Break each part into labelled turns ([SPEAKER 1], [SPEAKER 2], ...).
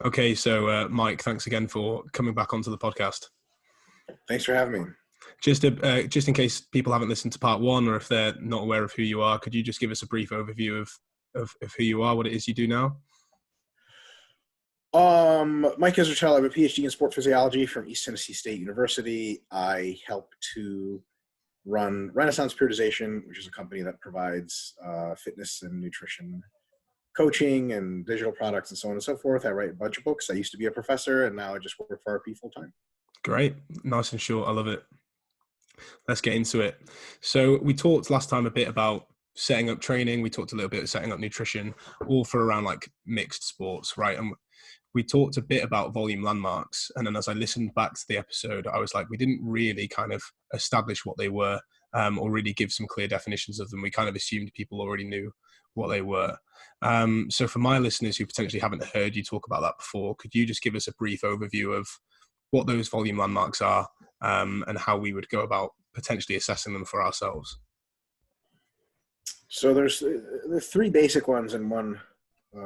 [SPEAKER 1] Okay, so Mike, thanks again for coming back onto the podcast.
[SPEAKER 2] Thanks for having me.
[SPEAKER 1] Just in case people haven't listened to part one, or if they're not aware of who you are, could you just give us a brief overview of who you are, what it is you do now?
[SPEAKER 2] Mike Israetel, I have a PhD in sport physiology from East Tennessee State University. I help to run Renaissance Periodization, which is a company that provides fitness and nutrition coaching and digital products and so on and so forth. I write a bunch of books. I used to be a professor, and now I just work for RP full time.
[SPEAKER 1] Great. Nice and short. I love it. Let's get into it. So we talked last time a bit about setting up training. We talked a little bit of setting up nutrition, all for around like mixed sports, right? And we talked a bit about volume landmarks. And then as I listened back to the episode, I was like, we didn't really kind of establish what they were or really give some clear definitions of them. We kind of assumed people already knew what they were. So for my listeners who potentially haven't heard you talk about that before, could you just give us a brief overview of what those volume landmarks are and how we would go about potentially assessing them for ourselves?
[SPEAKER 2] So there's the three basic ones, and one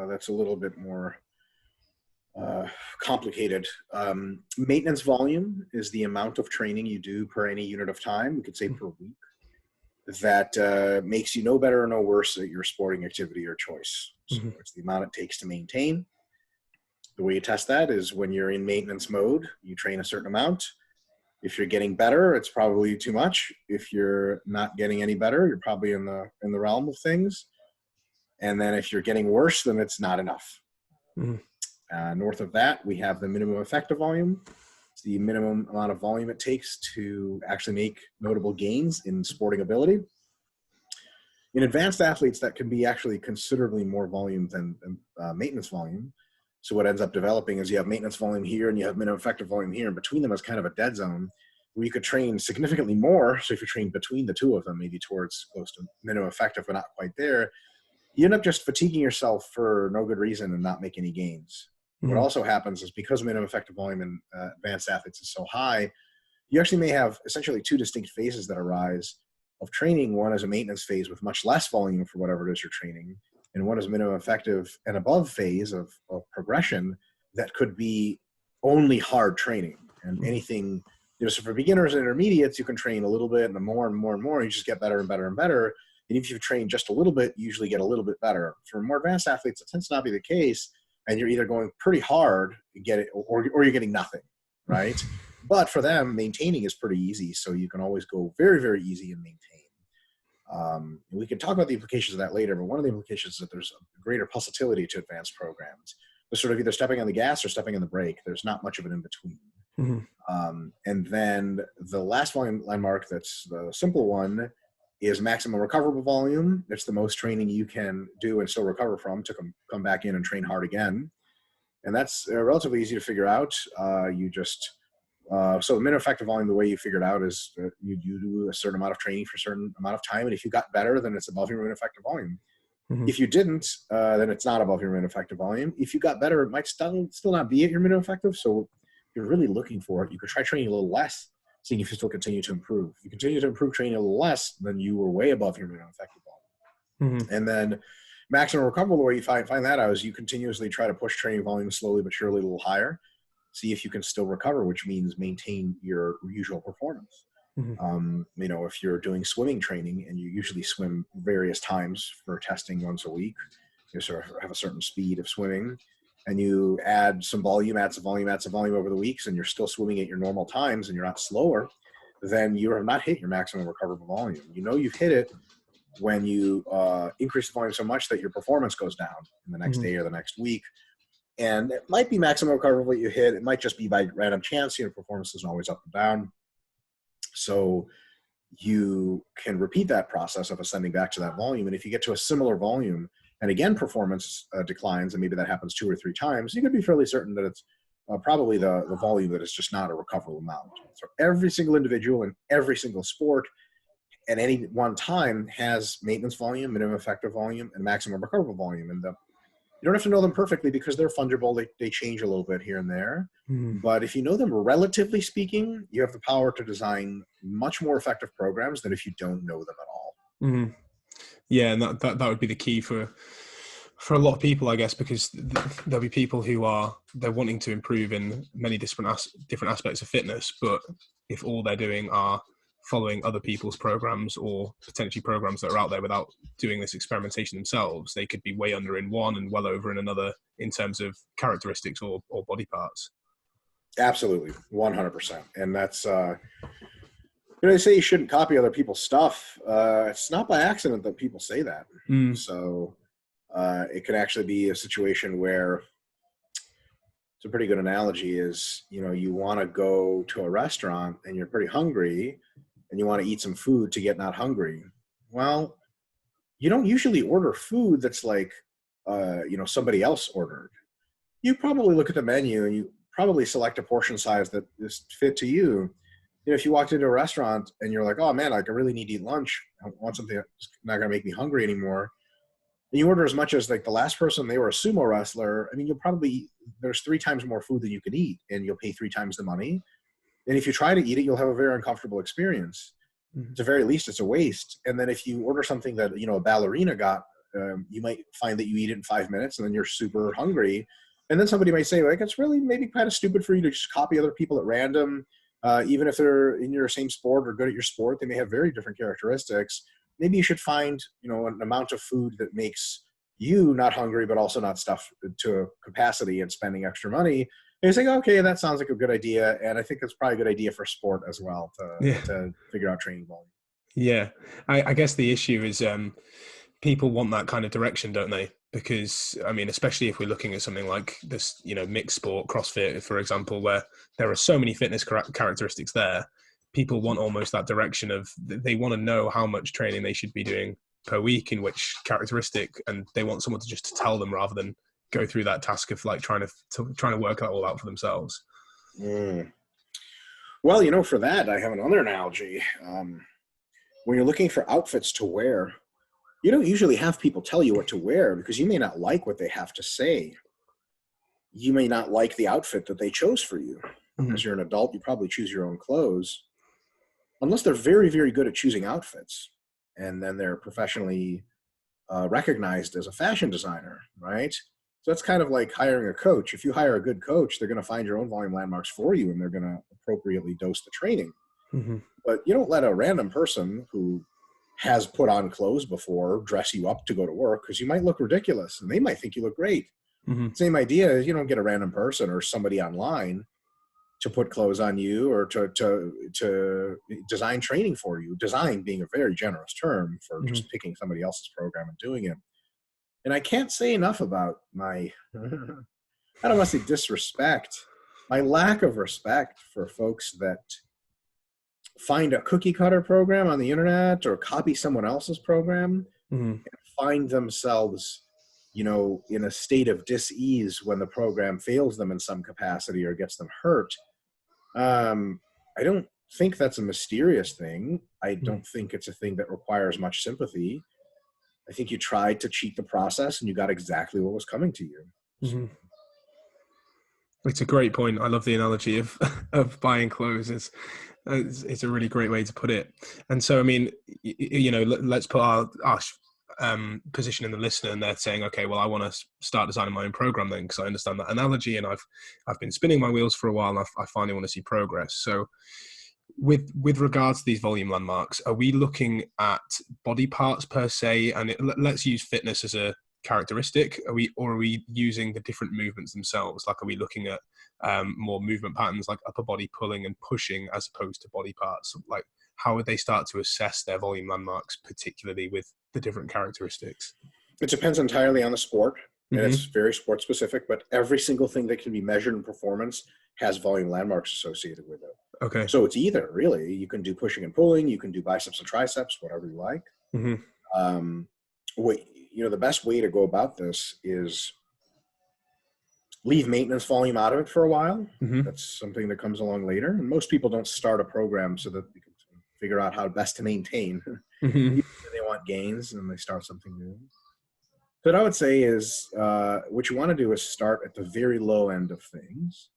[SPEAKER 2] that's a little bit more complicated. Maintenance volume is the amount of training you do per any unit of time, we could say per week, that makes you no better or no worse at your sporting activity or choice. So it's the amount it takes to maintain. The way you test that is when you're in maintenance mode, you train a certain amount. If you're getting better, it's probably too much. If you're not getting any better, you're probably in the realm of things. And then if you're getting worse, then it's not enough. North of that, we have the minimum effective volume. It's the minimum amount of volume it takes to actually make notable gains in sporting ability. In advanced athletes, that can be actually considerably more volume than maintenance volume. So what ends up developing is you have maintenance volume here and you have minimum effective volume here, and between them is kind of a dead zone where you could train significantly more. So if you train between the two of them, maybe towards close to minimum effective, but not quite there, you end up just fatiguing yourself for no good reason and not make any gains. What also happens is because minimum effective volume in advanced athletes is so high, you actually may have essentially two distinct phases that arise of training. One is a maintenance phase with much less volume for whatever it is you're training, and one is minimum effective and above phase of progression that could be only hard training. And anything, so for beginners and intermediates, you can train a little bit and more and more and more, and you just get better and better and better. And if you train just a little bit, you usually get a little bit better. For more advanced athletes, it tends to not be the case, and you're either going pretty hard to get it, or you're getting nothing, right? But for them, maintaining is pretty easy, so you can always go very, very easy and maintain. We can talk about the implications of that later, but one of the implications is that there's a greater pulsatility to advanced programs. They're sort of either stepping on the gas or stepping on the brake. There's not much of an in-between. And then the last volume landmark, that's the simple one, is maximum recoverable volume. It's the most training you can do and still recover from to come back in and train hard again. And that's relatively easy to figure out. So the minimum effective volume, the way you figure it out is you do a certain amount of training for a certain amount of time. And if you got better, then it's above your minimum effective volume. If you didn't, then it's not above your minimum effective volume. If you got better, it might still not be at your minimum effective. So if you're really looking for it, you could try training a little less, seeing if you still continue to improve. If you continue to improve training a little less, then you were way above your minimum effective volume. And then maximum recoverable, the way you find that out is you continuously try to push training volume slowly but surely a little higher. See if you can still recover, which means maintain your usual performance. If you're doing swimming training and you usually swim various times for testing once a week, you sort of have a certain speed of swimming, and you add some volume over the weeks, and you're still swimming at your normal times and you're not slower, then you have not hit your maximum recoverable volume. You know you've hit it when you increase the volume so much that your performance goes down in the next day or the next week. And it might be maximum recoverable you hit. It might just be by random chance. Performance isn't always up and down. So you can repeat that process of ascending back to that volume. And if you get to a similar volume, and again, performance declines, and maybe that happens 2 or 3 times, you can be fairly certain that it's probably the volume that is just not a recoverable amount. So every single individual in every single sport at any one time has maintenance volume, minimum effective volume, and maximum recoverable volume. And you don't have to know them perfectly because they're fungible. They change a little bit here and there. But if you know them relatively speaking, you have the power to design much more effective programs than if you don't know them at all.
[SPEAKER 1] Yeah, and that would be the key for for a lot of people, I guess, because there'll be people who they're wanting to improve in many different aspects of fitness, but if all they're doing are following other people's programs or potentially programs that are out there without doing this experimentation themselves, they could be way under in one and well over in another in terms of characteristics or body parts.
[SPEAKER 2] Absolutely, 100%. And that's they say you shouldn't copy other people's stuff. It's not by accident that people say that. So it could actually be a situation where, it's a pretty good analogy, is, you want to go to a restaurant and you're pretty hungry and you want to eat some food to get not hungry. Well, you don't usually order food that's like, somebody else ordered. You probably look at the menu and you probably select a portion size that is fit to you. If you walked into a restaurant and you're like, oh man, like, I really need to eat lunch. I want something that's not going to make me hungry anymore. And you order as much as like the last person, they were a sumo wrestler. I mean, there's 3 times more food than you can eat and you'll pay 3 times the money. And if you try to eat it, you'll have a very uncomfortable experience. At the very least, it's a waste. And then if you order something that, a ballerina got, you might find that you eat it in 5 minutes and then you're super hungry. And then somebody might say, like, it's really maybe kind of stupid for you to just copy other people at random. Even if they're in your same sport or good at your sport, they may have very different characteristics. Maybe you should find, an amount of food that makes you not hungry, but also not stuffed to a capacity and spending extra money. And you think, okay, that sounds like a good idea. And I think it's probably a good idea for sport as well to figure out training volume.
[SPEAKER 1] Yeah. I guess the issue is people want that kind of direction, don't they? Because, I mean, especially if we're looking at something like this, mixed sport, CrossFit, for example, where there are so many fitness characteristics there, people want almost that direction of, they want to know how much training they should be doing per week in which characteristic, and they want someone to tell them rather than go through that task of like trying to work that all out for themselves.
[SPEAKER 2] Well, for that, I have another analogy. When you're looking for outfits to wear, you don't usually have people tell you what to wear because you may not like what they have to say. You may not like the outfit that they chose for you. As you're an adult, you probably choose your own clothes, unless they're very, very good at choosing outfits. And then they're professionally recognized as a fashion designer, right? So that's kind of like hiring a coach. If you hire a good coach, they're going to find your own volume landmarks for you and they're going to appropriately dose the training. But you don't let a random person who has put on clothes before dress you up to go to work, because you might look ridiculous and they might think you look great. Same idea. You don't get a random person or somebody online to put clothes on you or to design training for you. Design being a very generous term for just picking somebody else's program and doing it. And I can't say enough about my, I don't want to say disrespect, my lack of respect for folks that find a cookie cutter program on the internet or copy someone else's program and find themselves, in a state of dis-ease when the program fails them in some capacity or gets them hurt. I don't think that's a mysterious thing. I don't think it's a thing that requires much sympathy. I think you tried to cheat the process and you got exactly what was coming to you.
[SPEAKER 1] It's a great point. I love the analogy of buying clothes. It's a really great way to put it. And so, I mean, let's put our position in the listener, and they're saying, okay, well, I want to start designing my own program then, because I understand that analogy, and I've been spinning my wheels for a while, and I finally want to see progress. So, with regards to these volume landmarks, are we looking at body parts per se? And let's use fitness as a characteristic. Are we using the different movements themselves? Like, are we looking at more movement patterns like upper body pulling and pushing as opposed to body parts? Like, how would they start to assess their volume landmarks, particularly with the different characteristics?
[SPEAKER 2] It depends entirely on the sport, and it's very sport specific, but every single thing that can be measured in performance has volume landmarks associated with it.
[SPEAKER 1] Okay.
[SPEAKER 2] So it's either, really, you can do pushing and pulling, you can do biceps and triceps, whatever you like. The best way to go about this is leave maintenance volume out of it for a while. That's something that comes along later. And most people don't start a program so that they can figure out how best to maintain. They want gains and they start something new. What I would say is what you want to do is start at the very low end of things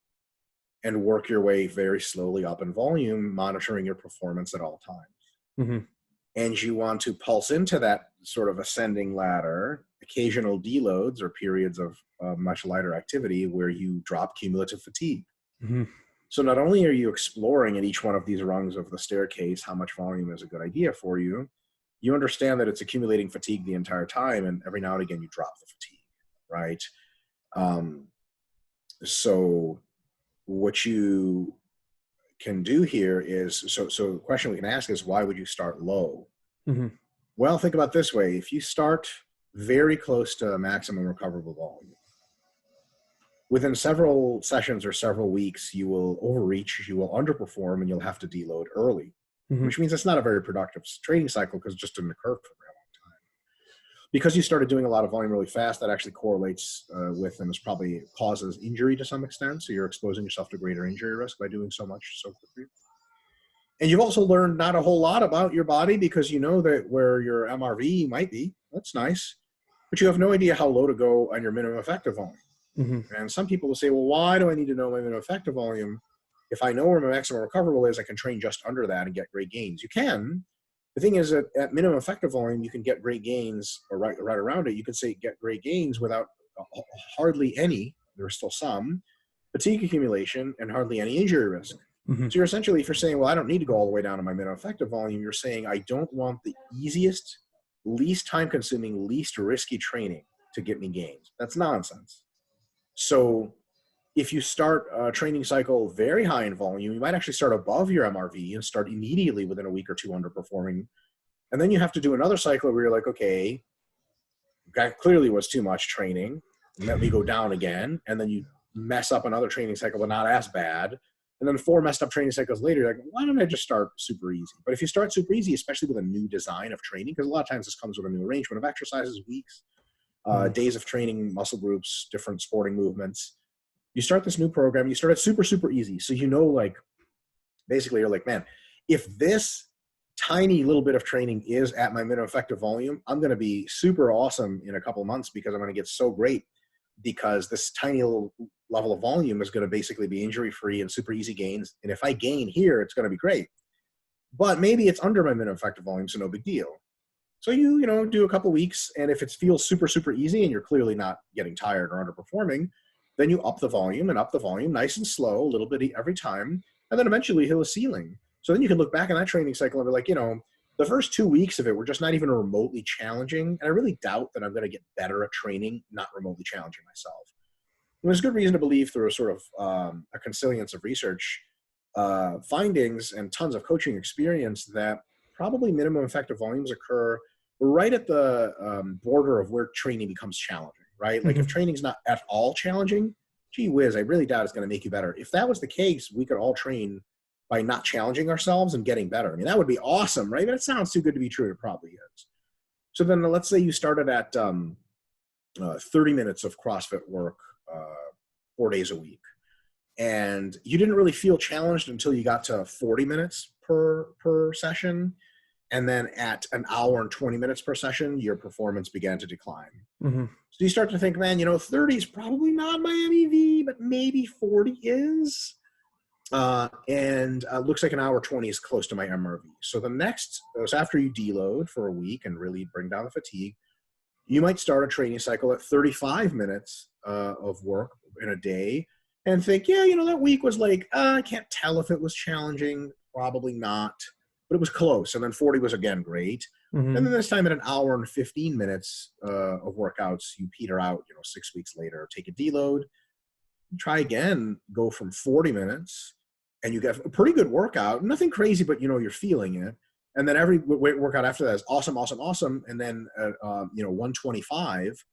[SPEAKER 2] and work your way very slowly up in volume, monitoring your performance at all times. And you want to pulse into that sort of ascending ladder occasional deloads or periods of much lighter activity where you drop cumulative fatigue.
[SPEAKER 1] Mm-hmm.
[SPEAKER 2] So not only are you exploring at each one of these rungs of the staircase how much volume is a good idea for you, you understand that it's accumulating fatigue the entire time, and every now and again you drop the fatigue, right? So what you can do here is, so the question we can ask is, why would you start low?
[SPEAKER 1] Mm-hmm.
[SPEAKER 2] Well, think about it this way. If you start very close to maximum recoverable volume, within several sessions or several weeks, you will overreach, you will underperform, and you'll have to deload early,
[SPEAKER 1] Mm-hmm.
[SPEAKER 2] which means it's not a very productive training cycle because it just didn't occur for a very long time. Because you started doing a lot of volume really fast, that actually correlates with and is probably causes injury to some extent. So you're exposing yourself to greater injury risk by doing so much so quickly. And you've also learned not a whole lot about your body because you know that where your MRV might be. That's nice. But you have no idea how low to go on your minimum effective volume.
[SPEAKER 1] Mm-hmm.
[SPEAKER 2] And some people will say, well, why do I need to know my minimum effective volume? If I know where my maximum recoverable is, I can train just under that and get great gains. You can. The thing is that at minimum effective volume, you can get great gains, or right around it, you can say get great gains without hardly any, there are still some, fatigue accumulation and hardly any injury risk.
[SPEAKER 1] Mm-hmm.
[SPEAKER 2] So you're essentially, if you're saying, well, I don't need to go all the way down to my minimum effective volume, you're saying I don't want the easiest, least time-consuming, least risky training to get me gains. That's nonsense. So if you start a training cycle very high in volume, you might actually start above your MRV and start immediately within a week or two underperforming. And then you have to do another cycle where you're like, okay, that clearly was too much training. Let me go down again. And then you mess up another training cycle, but not as bad. And then 4 messed up training cycles later, you're like, why don't I just start super easy? But if you start super easy, especially with a new design of training, because a lot of times this comes with a new arrangement of exercises, weeks, days of training, muscle groups, different sporting movements. You start this new program, you start it super, super easy. So you know, like, basically you're like, man, if this tiny little bit of training is at my minimum effective volume, I'm going to be super awesome in a couple of months because I'm going to get so great because this tiny little level of volume is going to basically be injury-free and super easy gains. And if I gain here, it's going to be great. But maybe it's under my minimum effective volume, so no big deal. So you do a couple weeks, and if it feels super, super easy and you're clearly not getting tired or underperforming, then you up the volume nice and slow, a little bit every time, and then eventually hit a ceiling. So then you can look back on that training cycle and be like, the first 2 weeks of it were just not even remotely challenging, and I really doubt that I'm going to get better at training not remotely challenging myself. And there's good reason to believe through a sort of a consilience of research findings and tons of coaching experience that probably minimum effective volumes occur right at the border of where training becomes challenging, right? Like if training's not at all challenging, gee whiz, I really doubt it's going to make you better. If that was the case, we could all train by not challenging ourselves and getting better. I mean, that would be awesome, right? But it sounds too good to be true. It probably is. So then let's say you started at 30 minutes of CrossFit work 4 days a week. And you didn't really feel challenged until you got to 40 minutes per session. And then at an hour and 20 minutes per session, your performance began to decline.
[SPEAKER 1] Mm-hmm.
[SPEAKER 2] So you start to think, man, 30 is probably not my MEV, but maybe 40 is. And looks like an hour 20 is close to my MRV. So so after you deload for a week and really bring down the fatigue, you might start a training cycle at 35 minutes of work in a day and think, that week was like, I can't tell if it was challenging, probably not, but it was close. And then 40 was again great.
[SPEAKER 1] Mm-hmm.
[SPEAKER 2] And then this time at an hour and 15 minutes of workouts, you peter out, 6 weeks later, take a deload, try again, go from 40 minutes, and you get a pretty good workout, nothing crazy, but you're feeling it. And then every workout after that is awesome, awesome, awesome. And then at 125,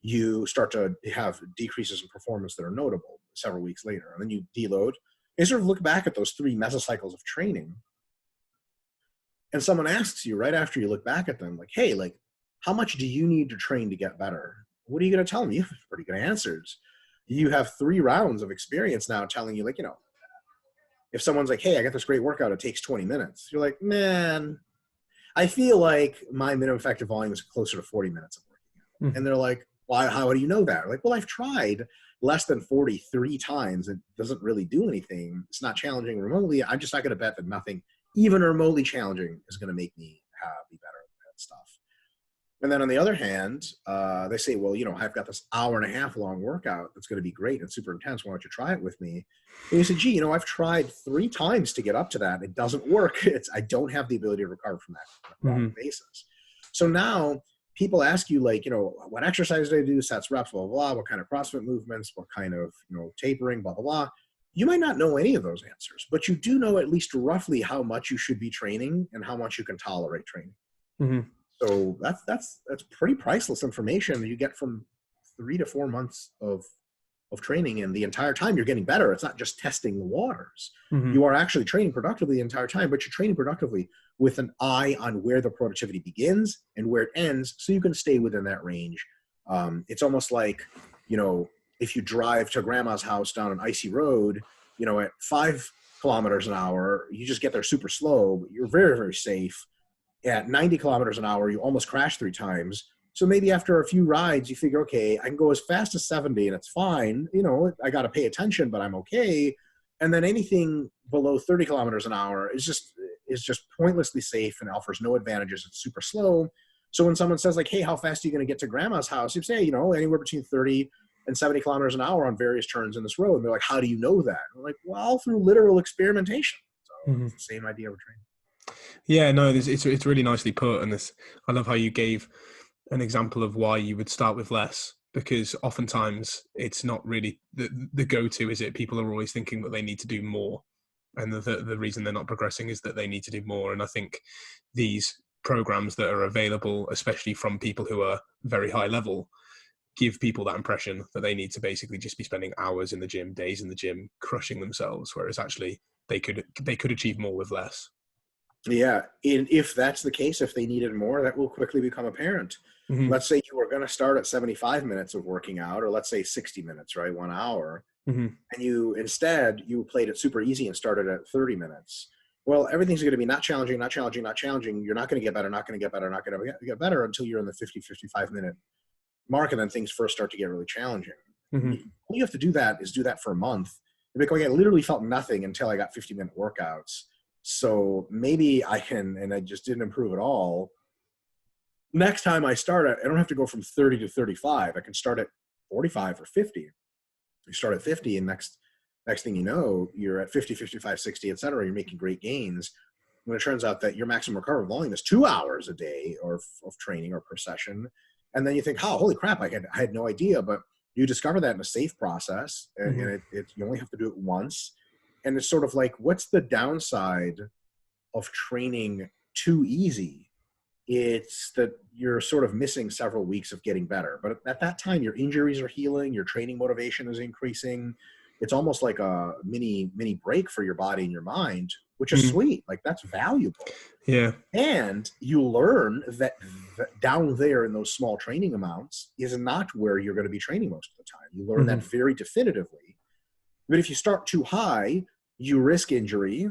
[SPEAKER 2] you start to have decreases in performance that are notable several weeks later. And then you deload and sort of look back at those 3 mesocycles of training. And someone asks you right after you look back at them, like, hey, like, how much do you need to train to get better? What are you going to tell them? You have pretty good answers. You have 3 rounds of experience now telling you, like, if someone's like, hey, I got this great workout, it takes 20 minutes. You're like, man, I feel like my minimum effective volume is closer to 40 minutes of working out. Mm-hmm. And they're like, why? How do you know that? Like, well, I've tried less than 43 times. It doesn't really do anything. It's not challenging remotely. I'm just not going to bet that nothing even remotely challenging is going to make me be better at that stuff. And then on the other hand, they say, well, I've got this hour and a half long workout that's going to be great and super intense. Why don't you try it with me? And you say, gee, I've tried 3 times to get up to that. It doesn't work. I don't have the ability to recover from that on a chronic basis. So now people ask you, like, what exercise do I do? Sets, reps, blah, blah, blah. What kind of CrossFit movements? What kind of, tapering, blah, blah, blah. You might not know any of those answers, but you do know at least roughly how much you should be training and how much you can tolerate training.
[SPEAKER 1] Mm-hmm.
[SPEAKER 2] So that's pretty priceless information that you get from 3 to 4 months of training, and the entire time you're getting better. It's not just testing the waters.
[SPEAKER 1] Mm-hmm.
[SPEAKER 2] You are actually training productively the entire time, but you're training productively with an eye on where the productivity begins and where it ends, so you can stay within that range. It's almost like, if you drive to grandma's house down an icy road, at 5 kilometers an hour, you just get there super slow, but you're very, very safe. At 90 kilometers an hour, you almost crash 3 times. So maybe after a few rides, you figure, okay, I can go as fast as 70 and it's fine. I got to pay attention, but I'm okay. And then anything below 30 kilometers an hour is just pointlessly safe and offers no advantages. It's super slow. So when someone says, like, hey, how fast are you going to get to grandma's house? You say, anywhere between 30 and 70 kilometers an hour on various turns in this road. And they're like, how do you know that? And we're like, well, through literal experimentation. So It's the same idea of training.
[SPEAKER 1] Yeah, no, it's really nicely put, and I love how you gave an example of why you would start with less, because oftentimes it's not really the go-to, is it? People are always thinking that they need to do more, and the reason they're not progressing is that they need to do more. And I think these programs that are available, especially from people who are very high level, give people that impression that they need to basically just be spending hours in the gym, days in the gym, crushing themselves, whereas actually they could achieve more with less.
[SPEAKER 2] Yeah, and if that's the case, if they needed more, that will quickly become apparent.
[SPEAKER 1] Mm-hmm.
[SPEAKER 2] Let's say you were going to start at 75 minutes of working out, or let's say 60 minutes, right? 1 hour.
[SPEAKER 1] Mm-hmm.
[SPEAKER 2] And you played it super easy and started at 30 minutes. Well, everything's going to be not challenging, not challenging, not challenging. You're not going to get better, not going to get better, not going to get better until you're in the 50, 55 minute mark. And then things first start to get really challenging.
[SPEAKER 1] Mm-hmm.
[SPEAKER 2] All you have to do that for a month. You're like, I literally felt nothing until I got 50-minute workouts. So maybe I can, and I just didn't improve at all. Next time I start, I don't have to go from 30 to 35. I can start at 45 or 50. You start at 50, and next thing you know, you're at 50, 55, 60, et cetera. You're making great gains. When it turns out that your maximum recovery volume is 2 hours a day of training or per session. And then you think, oh, holy crap, I had no idea. But you discover that in a safe process, and you only have to do it once. And it's sort of like, what's the downside of training too easy? It's that you're sort of missing several weeks of getting better. But at that time, your injuries are healing, your training motivation is increasing. It's almost like a mini break for your body and your mind, which is sweet. Like, that's valuable.
[SPEAKER 1] Yeah.
[SPEAKER 2] And you learn that down there in those small training amounts is not where you're going to be training most of the time. You learn that very definitively. But if you start too high, you risk injury,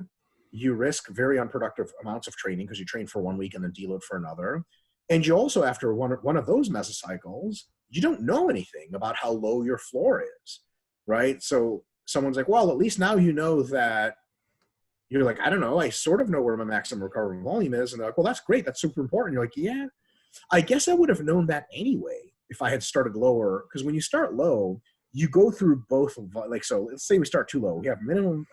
[SPEAKER 2] you risk very unproductive amounts of training because you train for 1 week and then deload for another. And you also, after one of those mesocycles, you don't know anything about how low your floor is, right? So someone's like, well, at least now you know that. You're like, I don't know, I sort of know where my maximum recovery volume is. And they're like, well, that's great. That's super important. You're like, yeah, I guess I would have known that anyway if I had started lower. Because when you start low, you go through both, like, so let's say we start too low. We have minimum,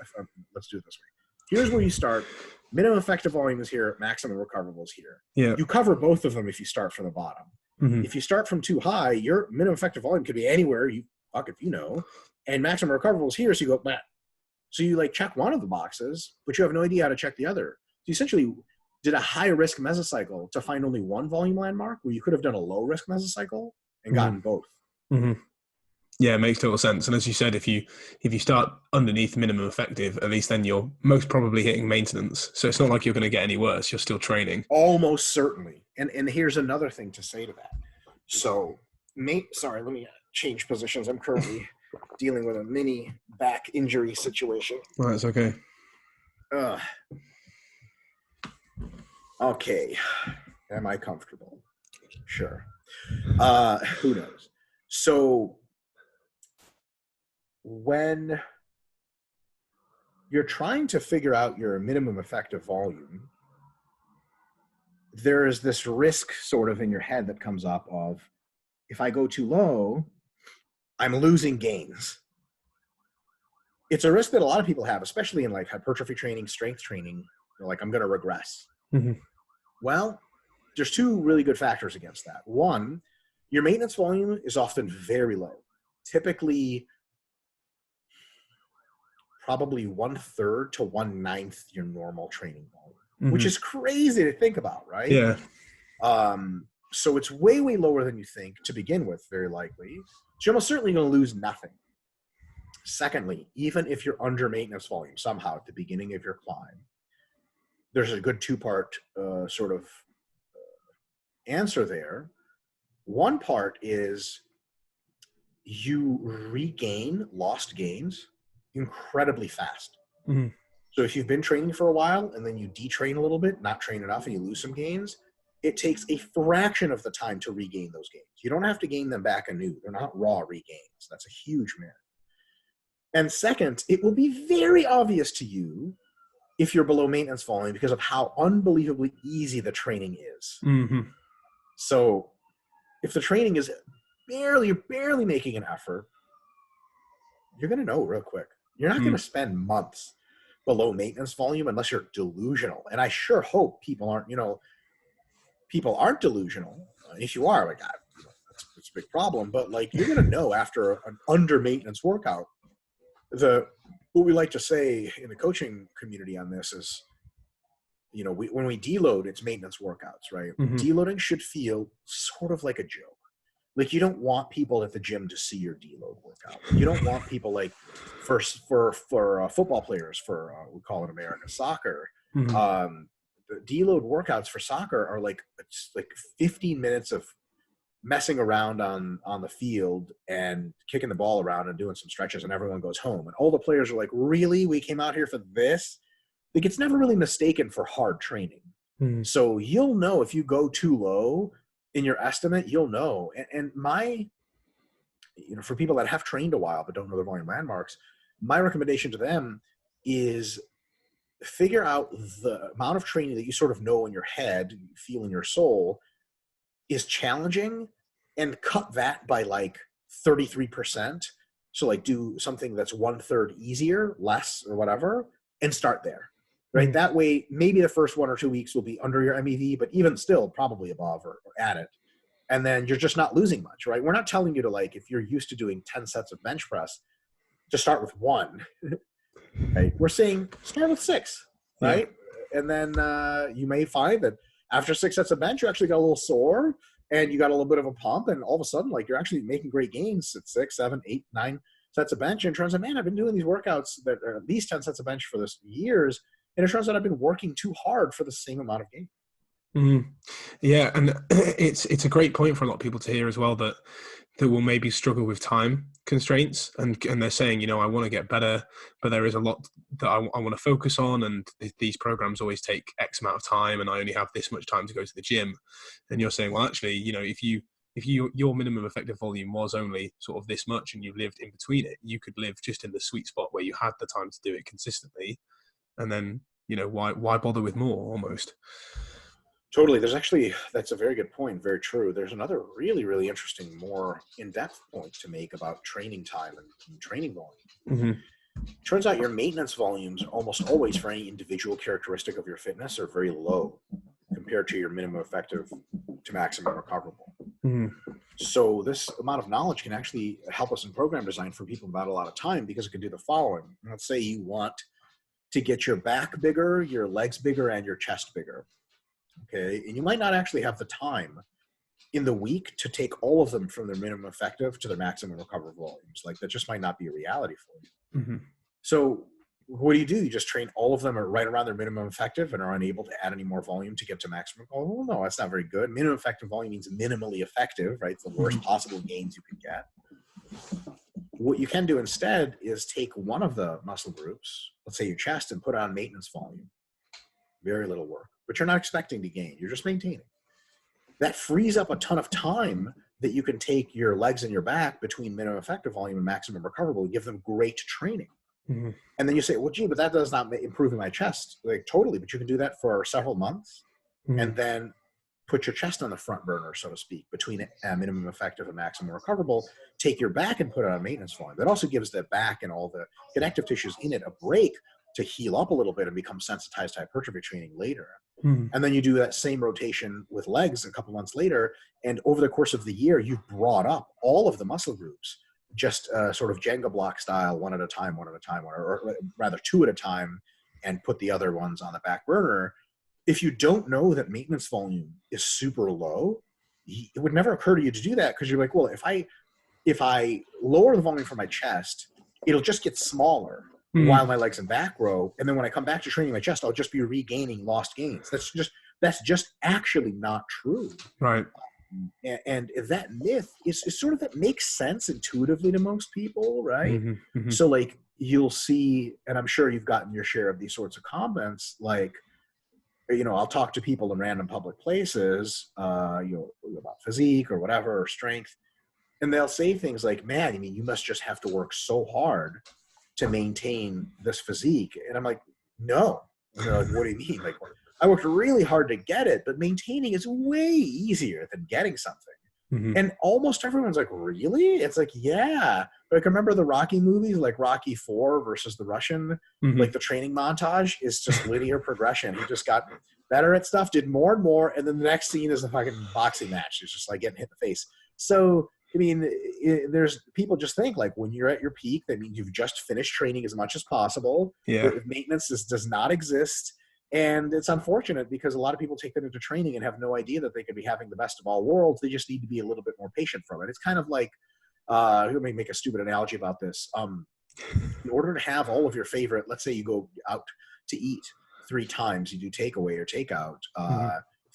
[SPEAKER 2] let's do it this way. Here's where you start. Minimum effective volume is here. Maximum recoverable is here.
[SPEAKER 1] Yeah.
[SPEAKER 2] You cover both of them if you start from the bottom. If you start from too high, your minimum effective volume could be anywhere. And maximum recoverable is here. So you go back. So you like check one of the boxes, but you have no idea how to check the other. So you essentially did a high risk mesocycle to find only one volume landmark, where you could have done a low risk mesocycle and gotten both.
[SPEAKER 1] Yeah, it makes total sense. And as you said, if you start underneath minimum effective, at least then you're most probably hitting maintenance. So it's not like you're going to get any worse. You're still training.
[SPEAKER 2] Almost certainly. And here's another thing to say to that. So, sorry, let me change positions. I'm currently dealing with a mini back injury situation.
[SPEAKER 1] Well, that's okay.
[SPEAKER 2] Okay. Am I comfortable? Sure. Who knows? So when you're trying to figure out your minimum effective volume, there is this risk sort of in your head that comes up of, if I go too low, I'm losing gains. It's a risk that a lot of people have, especially in like hypertrophy training, strength training. They're like, I'm going to regress.
[SPEAKER 1] Mm-hmm.
[SPEAKER 2] Well, there's two really good factors against that. One, your maintenance volume is often very low. Typically, probably 1/3 to 1/9 your normal training volume, which is crazy to think about, right?
[SPEAKER 1] Yeah.
[SPEAKER 2] So it's way, way lower than you think to begin with, very likely. So you're almost certainly going to lose nothing. Secondly, even if you're under maintenance volume somehow at the beginning of your climb, there's a good two-part sort of answer there. One part is you regain lost gains incredibly fast.
[SPEAKER 1] Mm-hmm.
[SPEAKER 2] So if you've been training for a while and then you detrain a little bit, not train enough, and you lose some gains, it takes a fraction of the time to regain those gains. You don't have to gain them back anew. They're not raw regains. That's a huge myth. And second, it will be very obvious to you if you're below maintenance volume because of how unbelievably easy the training is.
[SPEAKER 1] Mm-hmm.
[SPEAKER 2] So if the training is barely making an effort, you're going to know real quick. You're not going to spend months below maintenance volume unless you're delusional. And I sure hope people aren't delusional. If you are, like, that's a big problem. But like, you're going to know after an under maintenance workout. What we like to say in the coaching community on this is, when we deload, it's maintenance workouts, right?
[SPEAKER 1] Mm-hmm.
[SPEAKER 2] Deloading should feel sort of like a joke. Like, you don't want people at the gym to see your deload workout. You don't want people, like, for football players, we call it American soccer.
[SPEAKER 1] Mm-hmm.
[SPEAKER 2] The deload workouts for soccer are it's like 15 minutes of messing around on the field and kicking the ball around and doing some stretches, and everyone goes home. And all the players are like, really? We came out here for this? Like, it's never really mistaken for hard training.
[SPEAKER 1] Mm-hmm.
[SPEAKER 2] So you'll know if you go too low in your estimate, you'll know. And for people that have trained a while but don't know their volume landmarks, my recommendation to them is figure out the amount of training that you sort of know in your head, you feel in your soul, is challenging, and cut that by like 33%. So like do something that's 1/3 easier, less, or whatever, and start there, right? Mm-hmm. That way, maybe the first 1 or 2 weeks will be under your MEV, but even still probably above or at it. And then you're just not losing much, right? We're not telling you to, like, if you're used to doing 10 sets of bench press, to start with 1, right? We're saying start with 6, right? Yeah. And then you may find that after 6 sets of bench, you actually got a little sore and you got a little bit of a pump, and all of a sudden, like, you're actually making great gains at 6, 7, 8, 9 sets of bench. And it turns out, man, I've been doing these workouts that are at least 10 sets of bench for this years, and it turns out I've been working too hard for the same amount of gain.
[SPEAKER 1] Mm-hmm. Yeah, and it's a great point for a lot of people to hear as well, that will maybe struggle with time constraints, and they're saying, I want to get better, but there is a lot that I want to focus on, and these programs always take X amount of time, and I only have this much time to go to the gym. And you're saying, well, actually, if your minimum effective volume was only sort of this much, and you lived in between it, you could live just in the sweet spot where you had the time to do it consistently, and then why bother with more, almost.
[SPEAKER 2] Totally. That's a very good point. Very true. There's another really, really interesting, more in-depth point to make about training time and training volume. Mm-hmm. Turns out your maintenance volumes almost always, for any individual characteristic of your fitness, are very low compared to your minimum effective to maximum recoverable. Mm-hmm. So this amount of knowledge can actually help us in program design for people without a lot of time, because it can do the following. Let's say you want to get your back bigger, your legs bigger, and your chest bigger. Okay, and you might not actually have the time in the week to take all of them from their minimum effective to their maximum recoverable volumes. Like, that just might not be a reality for you. Mm-hmm. So what do? You just train all of them are right around their minimum effective and are unable to add any more volume to get to maximum? Oh, no, that's not very good. Minimum effective volume means minimally effective, right? It's the worst possible gains you can get. What you can do instead is take one of the muscle groups, let's say your chest, and put on maintenance volume. Very little work, but you're not expecting to gain. You're just maintaining. That frees up a ton of time that you can take your legs and your back between minimum effective volume and maximum recoverable and give them great training. Mm-hmm. And then you say, well, gee, but that does not improve my chest. Like, totally, but you can do that for several months. Mm-hmm. And then put your chest on the front burner, so to speak, between minimum effective and maximum recoverable, take your back and put it on maintenance volume. That also gives the back and all the connective tissues in it a break to heal up a little bit and become sensitized to hypertrophy training later. And then you do that same rotation with legs a couple months later, and over the course of the year, you've brought up all of the muscle groups, just sort of Jenga block style, one at a time, or rather two at a time, and put the other ones on the back burner. If you don't know that maintenance volume is super low, it would never occur to you to do that, because you're like, well, if I lower the volume for my chest, it'll just get smaller while my legs and back grow, and then when I come back to training my chest, I'll just be regaining lost gains. That's just actually not true.
[SPEAKER 1] Right.
[SPEAKER 2] And that myth is sort of, that makes sense intuitively to most people, right? So like, you'll see, and I'm sure you've gotten your share of these sorts of comments, like, I'll talk to people in random public places, about physique or whatever, or strength, and they'll say things like, man, I mean, you must just have to work so hard to maintain this physique. And I'm like, no. And they're like, what do you mean? Like, I worked really hard to get it, but maintaining is way easier than getting something. And almost everyone's like, really? It's like, yeah. Like, remember the Rocky movies, like Rocky 4 versus the Russian? Like, the training montage is just linear progression. He just got better at stuff, did more and more, and then the next scene is a fucking boxing match. It's just like getting hit in the face. So, I mean, there's people just think, like, when you're at your peak, that means you've just finished training as much as possible.
[SPEAKER 1] Yeah.
[SPEAKER 2] Maintenance does not exist. And it's unfortunate, because a lot of people take that into training and have no idea that they could be having the best of all worlds. They just need to be a little bit more patient from it. It's kind of like, let me make a stupid analogy about this. In order to have all of your favorite, let's say you go out to eat 3 times, you do takeaway or takeout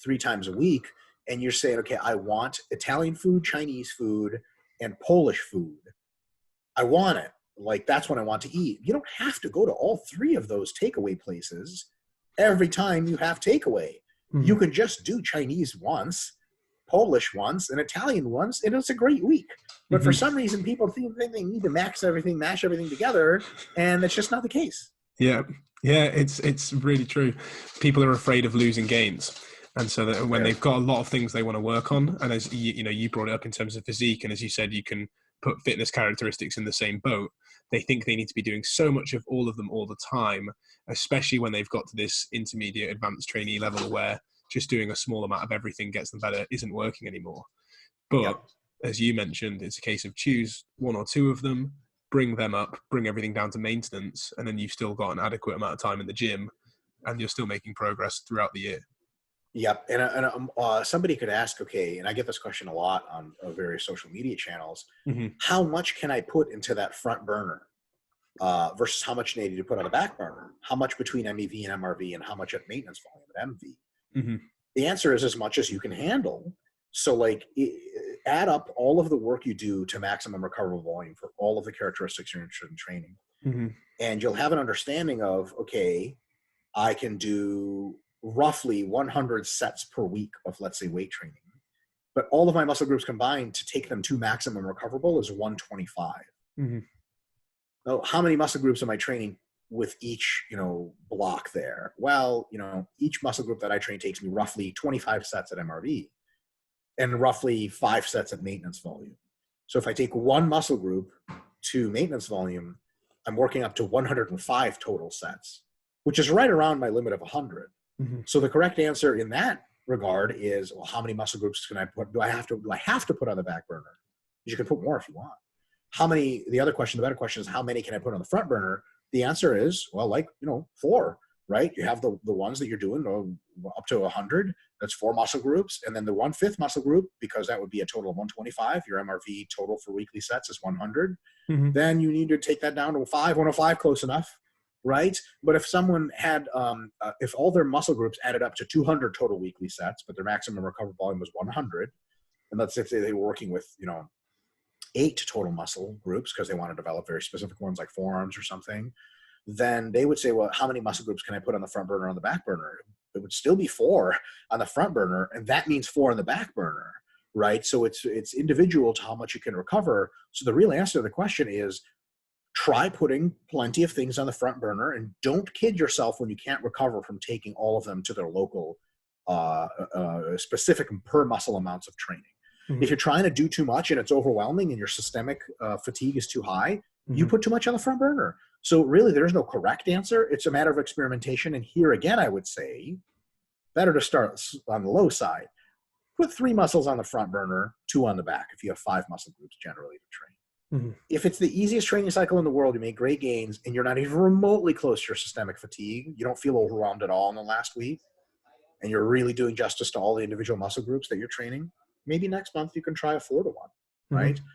[SPEAKER 2] 3 times a week, and you're saying, okay, I want Italian food, Chinese food, and Polish food. I want it. Like, that's what I want to eat. You don't have to go to all 3 of those takeaway places every time you have takeaway. You can just do Chinese once, Polish once, and Italian once, and it's a great week. But for some reason, people think they need to mash everything together, and it's just not the case.
[SPEAKER 1] Yeah, it's really true. People are afraid of losing gains. And so that when they've got a lot of things they want to work on, and as you brought it up in terms of physique, and as you said, you can put fitness characteristics in the same boat, they think they need to be doing so much of all of them all the time, especially when they've got to this intermediate advanced trainee level where just doing a small amount of everything gets them better isn't working anymore. But as you mentioned, it's a case of choose 1 or 2 of them, bring them up, bring everything down to maintenance, and then you've still got an adequate amount of time in the gym, and you're still making progress throughout the year.
[SPEAKER 2] Yep. And somebody could ask, okay, and I get this question a lot on various social media channels, how much can I put into that front burner versus how much need to put on the back burner? How much between MEV and MRV, and how much at maintenance volume at MV? The answer is as much as you can handle. So, like, add up all of the work you do to maximum recoverable volume for all of the characteristics you're interested in training. And you'll have an understanding of, okay, I can do roughly 100 sets per week of, let's say, weight training, but all of my muscle groups combined to take them to maximum recoverable is 125. So how many muscle groups am I training with each, block there? Well, each muscle group that I train takes me roughly 25 sets at MRV and roughly 5 sets at maintenance volume. So if I take one muscle group to maintenance volume, I'm working up to 105 total sets, which is right around my limit of 100. So the correct answer in that regard is, well, how many muscle groups can I put? Do I have to put on the back burner? You can put more if you want. The better question is, how many can I put on the front burner? The answer is, well, 4, right? You have the ones that you're doing up to 100. That's 4 muscle groups. And then the 1/5 muscle group, because that would be a total of 125. Your MRV total for weekly sets is 100. Then you need to take that down to 105, close enough. Right? But if someone had, if all their muscle groups added up to 200 total weekly sets, but their maximum recoverable volume was 100, and let's say they were working with, 8 total muscle groups because they want to develop very specific ones like forearms or something, then they would say, well, how many muscle groups can I put on the front burner, on the back burner? It would still be 4 on the front burner, and that means 4 on the back burner, right? So it's individual to how much you can recover. So the real answer to the question is, try putting plenty of things on the front burner, and don't kid yourself when you can't recover from taking all of them to their local specific per muscle amounts of training.
[SPEAKER 1] Mm-hmm.
[SPEAKER 2] If you're trying to do too much and it's overwhelming and your systemic fatigue is too high, you put too much on the front burner. So really, there's no correct answer. It's a matter of experimentation. And here again, I would say, better to start on the low side. Put 3 muscles on the front burner, 2 on the back, if you have 5 muscle groups generally to train.
[SPEAKER 1] Mm-hmm.
[SPEAKER 2] If it's the easiest training cycle in the world, you make great gains, and you're not even remotely close to your systemic fatigue, you don't feel overwhelmed at all in the last week, and you're really doing justice to all the individual muscle groups that you're training, maybe next month you can try a 4-to-1, right?
[SPEAKER 1] Mm-hmm.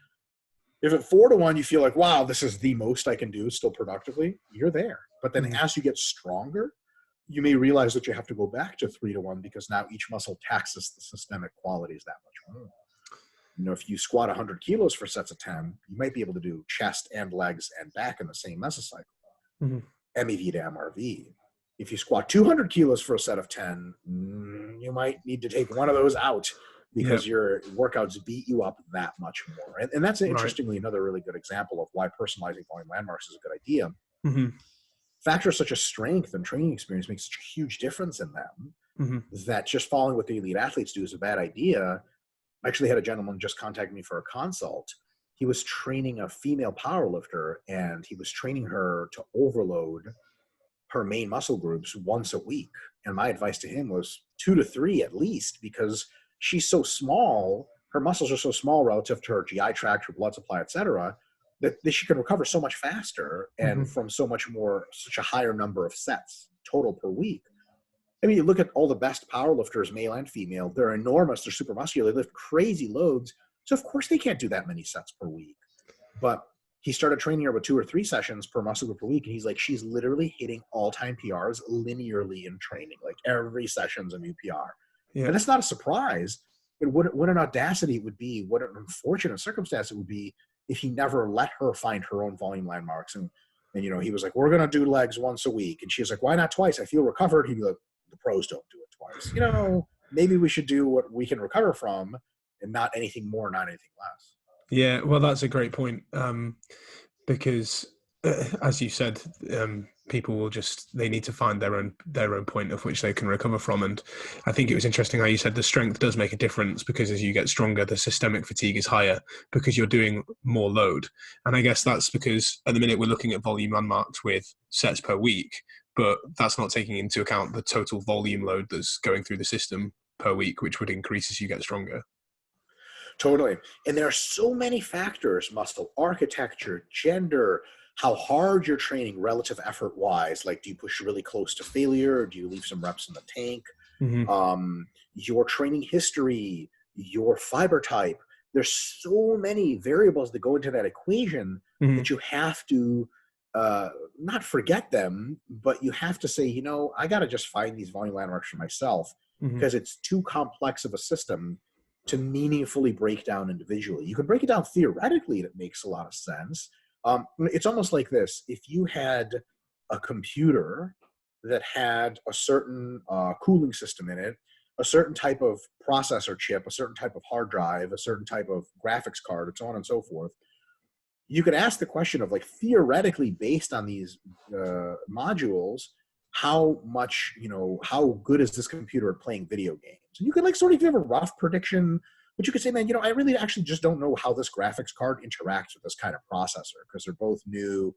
[SPEAKER 2] If at 4-to-1 you feel like, wow, this is the most I can do still productively, you're there. But then as you get stronger, you may realize that you have to go back to 3-to-1 because now each muscle taxes the systemic qualities that much more. You know, if you squat 100 kilos for sets of 10, you might be able to do chest and legs and back in the same mesocycle. MEV to MRV. If you squat 200 kilos for a set of 10, you might need to take one of those out because your workouts beat you up that much more. And that's interestingly another really good example of why personalizing volume landmarks is a good idea. Factors such as strength and training experience make such a huge difference in them that just following what the elite athletes do is a bad idea. I actually had a gentleman just contact me for a consult. He was training a female powerlifter, and he was training her to overload her main muscle groups once a week. And my advice to him was 2 to 3 at least, because she's so small, her muscles are so small relative to her GI tract, her blood supply, et cetera, that she can recover so much faster and from such a higher number of sets total per week. I mean, you look at all the best powerlifters, male and female, they're enormous, they're super muscular, they lift crazy loads. So of course they can't do that many sets per week. But he started training her with 2 or 3 sessions per muscle group per week. And he's like, she's literally hitting all-time PRs linearly in training. Like every session's a new PR. Yeah. And that's not a surprise. But what an audacity it would be, what an unfortunate circumstance it would be if he never let her find her own volume landmarks. And you know, he was like, we're going to do legs once a week. And she's like, why not twice? I feel recovered. He'd be like, the pros don't do it twice. You know, maybe we should do what we can recover from and not anything more, not anything less.
[SPEAKER 1] Yeah, well, that's a great point, because as you said, people will they need to find their own point of which they can recover from. And I think it was interesting how you said the strength does make a difference, because as you get stronger, the systemic fatigue is higher because you're doing more load. And I guess that's because at the minute we're looking at volume landmarks with sets per week, but that's not taking into account the total volume load that's going through the system per week, which would increase as you get stronger.
[SPEAKER 2] Totally. And there are so many factors: muscle architecture, gender, how hard you're training relative effort wise. Like, do you push really close to failure, or do you leave some reps in the tank? Your training history, your fiber type. There's so many variables that go into that equation that you have to not forget them, but you have to say, you know, I got to just find these volume landmarks for myself because it's too complex of a system to meaningfully break down individually. You can break it down theoretically, and it makes a lot of sense. It's almost like this. If you had a computer that had a certain cooling system in it, a certain type of processor chip, a certain type of hard drive, a certain type of graphics card, and so on and so forth, you could ask the question of, like, theoretically, based on these modules, how much, you know, how good is this computer at playing video games? And you could, like, sort of give a rough prediction, but you could say, man, you know, I really actually just don't know how this graphics card interacts with this kind of processor because they're both new.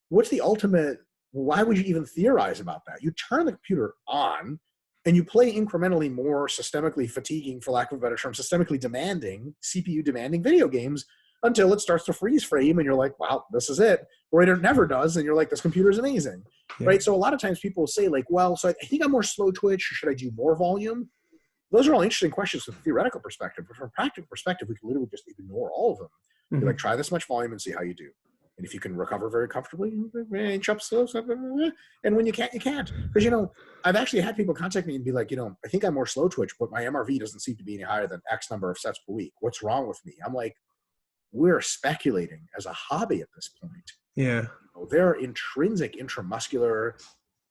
[SPEAKER 2] What's the ultimate, why would you even theorize about that? You turn the computer on and you play incrementally more systemically fatiguing, for lack of a better term, systemically demanding, CPU demanding video games until it starts to freeze frame and you're like, wow, this is it. Or it never does. And you're like, this computer is amazing. Right? So a lot of times people say, like, well, so I think I'm more slow twitch, or should I do more volume? Those are all interesting questions from a theoretical perspective, but from a practical perspective, we can literally just ignore all of them. You're like, try this much volume and see how you do. And if you can recover very comfortably, inch up slow, and when you can't, you can't. Because, you know, I've actually had people contact me and be like, you know, I think I'm more slow twitch, but my MRV doesn't seem to be any higher than X number of sets per week. What's wrong with me? I'm like, we're speculating as a hobby at this point.
[SPEAKER 1] Yeah.
[SPEAKER 2] You know, there are intrinsic intramuscular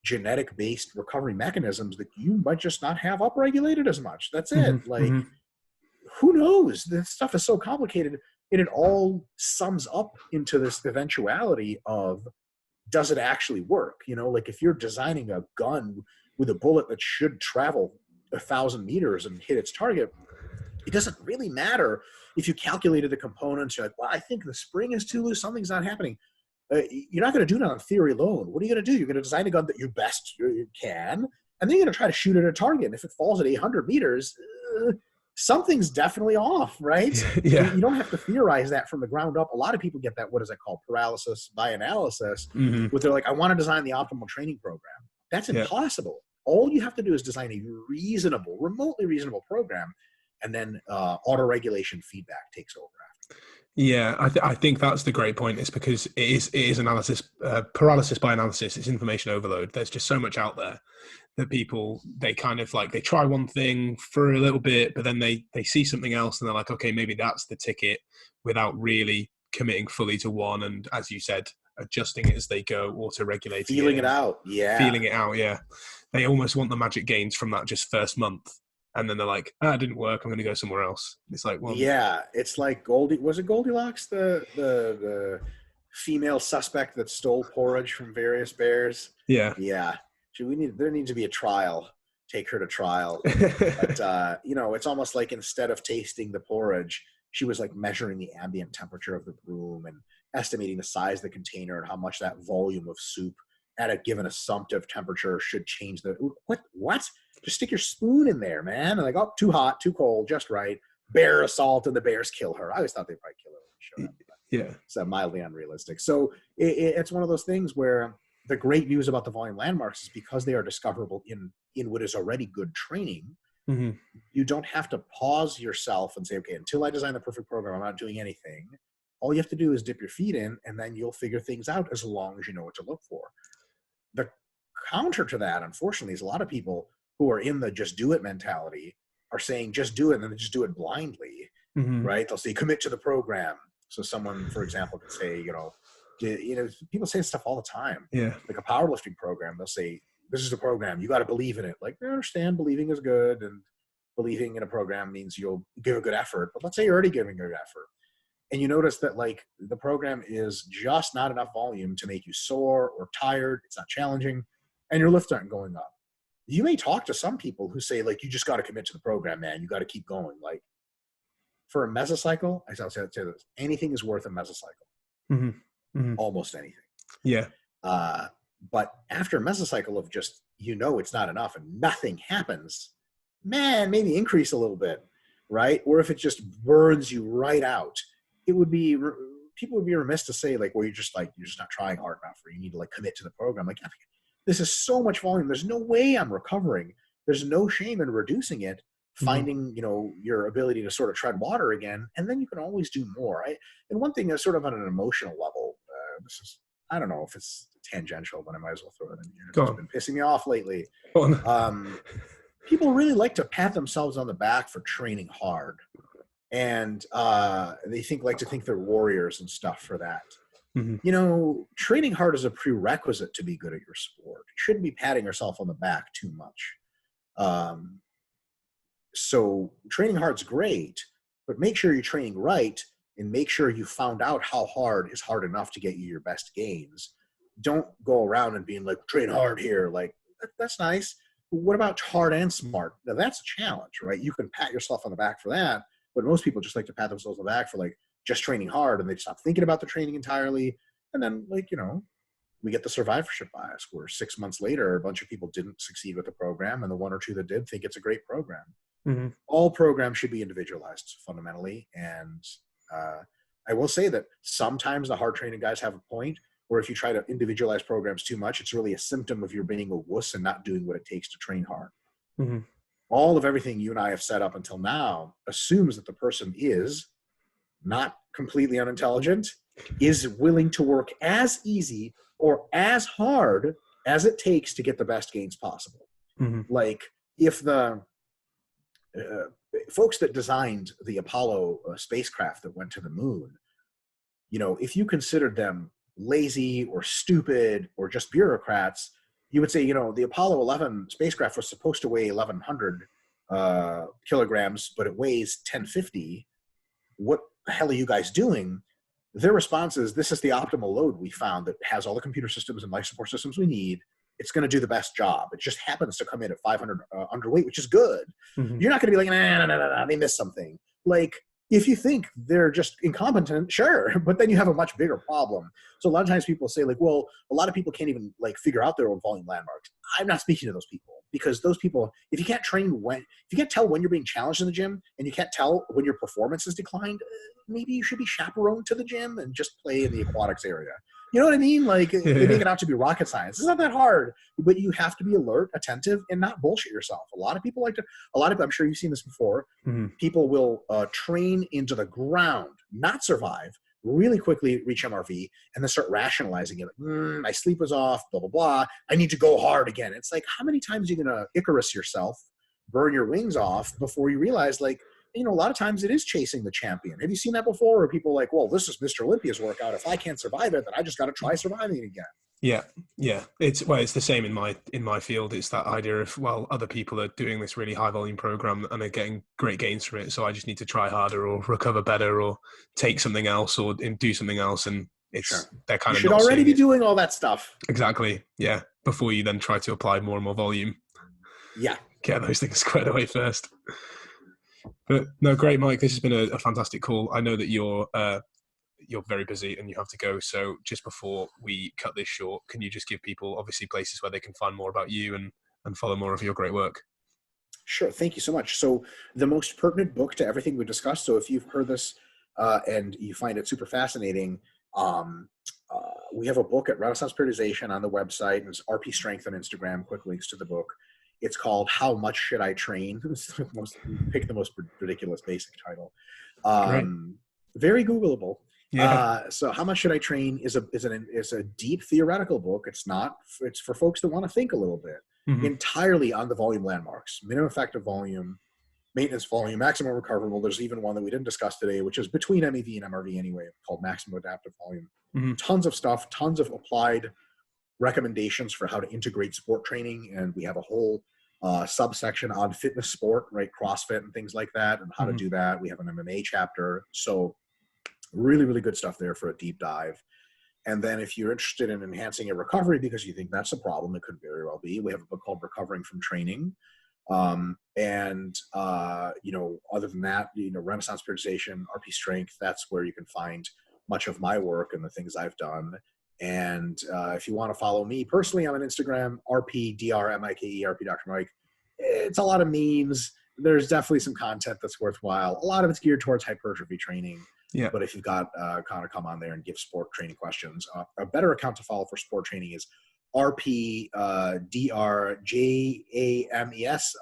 [SPEAKER 2] genetic-based recovery mechanisms that you might just not have upregulated as much. That's it. Who knows? This stuff is so complicated, and it all sums up into this eventuality of, does it actually work? You know, like if you're designing a gun with a bullet that should travel 1,000 meters and hit its target, it doesn't really matter if you calculated the components. You're like, well, I think the spring is too loose. Something's not happening. You're not going to do that on theory alone. What are you going to do? You're going to design a gun that you best can, and then you're going to try to shoot at a target. And if it falls at 800 meters, something's definitely off, right?
[SPEAKER 1] Yeah.
[SPEAKER 2] You don't have to theorize that from the ground up. A lot of people get that, what is that called, paralysis by analysis, where they're like, I want to design the optimal training program. That's impossible. All you have to do is design a reasonable, remotely reasonable program, and then auto-regulation feedback takes over after.
[SPEAKER 1] Yeah, I think that's the great point. It's because it is analysis, paralysis by analysis. It's information overload. There's just so much out there that people, they kind of like, they try one thing for a little bit, but then they see something else and they're like, okay, maybe that's the ticket, without really committing fully to one. And as you said, adjusting it as they go, auto-regulating it.
[SPEAKER 2] Feeling it out, yeah.
[SPEAKER 1] Feeling it out, yeah. They almost want the magic gains from that just first month. And then they're like, it didn't work, I'm going to go somewhere else. It's like, well,
[SPEAKER 2] yeah, it's like was it Goldilocks, the female suspect that stole porridge from various bears?
[SPEAKER 1] Yeah.
[SPEAKER 2] Yeah. There needs to be a trial. Take her to trial. But, it's almost like instead of tasting the porridge, she was like measuring the ambient temperature of the room and estimating the size of the container and how much that volume of soup at a given assumptive temperature should change the, what? Just stick your spoon in there, man. And like, oh, too hot, too cold, just right. Bear assault, and the bears kill her. I always thought they'd probably kill her when she showed up.
[SPEAKER 1] Yeah.
[SPEAKER 2] It's mildly unrealistic. So it's one of those things where the great news about the volume landmarks is because they are discoverable in what is already good training, you don't have to pause yourself and say, okay, until I design the perfect program, I'm not doing anything. All you have to do is dip your feet in, and then you'll figure things out as long as you know what to look for. The counter to that, unfortunately, is a lot of people who are in the just do it mentality are saying just do it, and then they just do it blindly, right? They'll say commit to the program. So someone, for example, could say, people say stuff all the time.
[SPEAKER 1] Yeah.
[SPEAKER 2] Like a powerlifting program, they'll say, this is the program, you got to believe in it. Like, I understand believing is good, and believing in a program means you'll give a good effort. But let's say you're already giving a good effort, and you notice that like the program is just not enough volume to make you sore or tired. It's not challenging, and your lifts aren't going up. You may talk to some people who say, like, you just got to commit to the program, man. You got to keep going. Like, for a mesocycle, I'll say this, anything is worth a mesocycle. Almost anything.
[SPEAKER 1] Yeah.
[SPEAKER 2] But after a mesocycle of just, it's not enough and nothing happens, man, maybe increase a little bit, right? Or if it just burns you right out, people would be remiss to say, like, well, you're just not trying hard enough, or you need to like commit to the program. Like, this is so much volume. There's no way I'm recovering. There's no shame in reducing it, finding, your ability to sort of tread water again. And then you can always do more. And one thing is sort of on an emotional level, I don't know if it's tangential, but I might as well throw it in here. It's been pissing me off lately. People really like to pat themselves on the back for training hard. And they like to think they're warriors and stuff for that. Training hard is a prerequisite to be good at your sport. You shouldn't be patting yourself on the back too much. So training hard's great, but make sure you're training right, and make sure you found out how hard is hard enough to get you your best gains. Don't go around and being like, train hard here. Like, that's nice. But what about hard and smart? Now that's a challenge, right? You can pat yourself on the back for that, but most people just like to pat themselves on the back for like just training hard, and they stop thinking about the training entirely. And then, like, we get the survivorship bias where 6 months later, a bunch of people didn't succeed with the program, and the one or two that did think it's a great program. All programs should be individualized fundamentally. And I will say that sometimes the hard training guys have a point where if you try to individualize programs too much, it's really a symptom of your being a wuss and not doing what it takes to train hard. All of everything you and I have set up until now assumes that the person is not completely unintelligent, is willing to work as easy or as hard as it takes to get the best gains possible. Like, if the folks that designed the Apollo spacecraft that went to the moon, if you considered them lazy or stupid or just bureaucrats, you would say, the Apollo 11 spacecraft was supposed to weigh 1,100 kilograms, but it weighs 1,050. What the hell are you guys doing? Their response is, this is the optimal load we found that has all the computer systems and life support systems we need. it's going to do the best job. It just happens to come in at 500 underweight, which is good.
[SPEAKER 1] Mhm.
[SPEAKER 2] You're not going to be like, nah, they missed something. Like, if you think they're just incompetent, sure, but then you have a much bigger problem. So a lot of times people say, like, well, a lot of people can't even like figure out their own volume landmarks. I'm not speaking to those people, because those people, if you can't tell when you're being challenged in the gym, and you can't tell when your performance has declined, maybe you should be chaperoned to the gym and just play in the aquatics area. You know what I mean? Like, they make it out to be rocket science. It's not that hard, but you have to be alert, attentive, and not bullshit yourself. A lot of people, I'm sure you've seen this before.
[SPEAKER 1] Mhm.
[SPEAKER 2] People will train into the ground, not survive, really quickly reach MRV, and then start rationalizing it. Like, my sleep was off, blah, blah, blah. I need to go hard again. It's like, how many times are you going to Icarus yourself, burn your wings off before you realize, like, a lot of times it is chasing the champion. Have you seen that before? Where people are like, well, this is Mr. Olympia's workout. If I can't survive it, then I just got to try surviving it again.
[SPEAKER 1] Yeah. It's the same in my field. It's that idea of, well, other people are doing this really high volume program and they're getting great gains from it, so I just need to try harder or recover better or take something else or do something else. And they're kind
[SPEAKER 2] you
[SPEAKER 1] of
[SPEAKER 2] should
[SPEAKER 1] not
[SPEAKER 2] already be
[SPEAKER 1] it.
[SPEAKER 2] doing all that stuff.
[SPEAKER 1] Exactly. Yeah. Before you then try to apply more and more volume.
[SPEAKER 2] Yeah.
[SPEAKER 1] Get those things squared away first. But no, great, Mike. This has been a fantastic call. I know that you're very busy and you have to go. So just before we cut this short, can you just give people obviously places where they can find more about you and follow more of your great work?
[SPEAKER 2] Sure. Thank you so much. So the most pertinent book to everything we discussed. So if you've heard this and you find it super fascinating, we have a book at Renaissance Periodization on the website, and it's RP Strength on Instagram. Quick links to the book. It's called How Much Should I Train? Pick the most ridiculous basic title. Very Googleable.
[SPEAKER 1] Yeah.
[SPEAKER 2] So How Much Should I Train is a deep theoretical book. It's for folks that want to think a little bit.
[SPEAKER 1] Mm-hmm.
[SPEAKER 2] Entirely on the volume landmarks: minimum effective volume, maintenance volume, maximum recoverable. There's even one that we didn't discuss today, which is between MEV and MRV anyway, called maximum adaptive volume.
[SPEAKER 1] Mm-hmm.
[SPEAKER 2] Tons of stuff, tons of applied recommendations for how to integrate sport training, and we have a whole subsection on fitness sport, right? CrossFit and things like that, and how to do that. We have an MMA chapter. So really, really good stuff there for a deep dive. And then if you're interested in enhancing your recovery because you think that's a problem, it could very well be. We have a book called Recovering from Training. Other than that, Renaissance Periodization, RP Strength, that's where you can find much of my work and the things I've done. And if you want to follow me personally, I'm on Instagram, RPDRMIKE, RP Dr. Mike. It's a lot of memes. There's definitely some content that's worthwhile. A lot of it's geared towards hypertrophy training.
[SPEAKER 1] Yeah.
[SPEAKER 2] But if you've got kind of come on there and give sport training questions, a better account to follow for sport training is RP DRJAMES,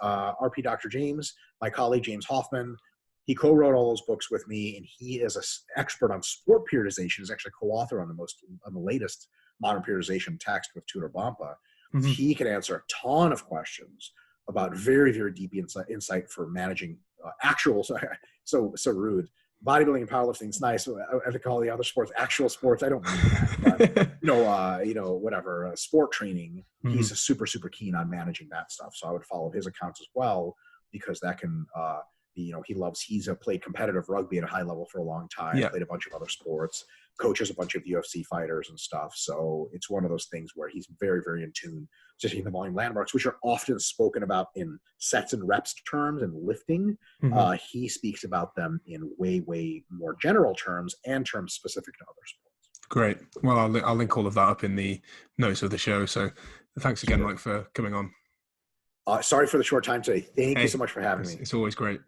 [SPEAKER 2] RP Dr. James, my colleague James Hoffman. He co-wrote all those books with me, and he is an expert on sport periodization. He's actually co-author on the latest modern periodization text with Tudor Bompa. Mm-hmm. He can answer a ton of questions about very, very deep insight for managing actual, so rude. Bodybuilding and powerlifting is nice. I think all the other sports, actual sports, I don't mean that. But, whatever, sport training, mm-hmm. He's super, super keen on managing that stuff. So I would follow his accounts as well, because that can, he's played competitive rugby at a high level for a long time, played a bunch of other sports, coaches a bunch of UFC fighters and stuff. So it's one of those things where he's very, very in tune, especially in the volume landmarks, which are often spoken about in sets and reps terms and lifting. Mm-hmm. He speaks about them in way, way more general terms and terms specific to other sports.
[SPEAKER 1] Great. Well, I'll link all of that up in the notes of the show. So thanks again, Mike, for coming on.
[SPEAKER 2] Sorry for the short time today. Thank you so much for having me.
[SPEAKER 1] It's always great.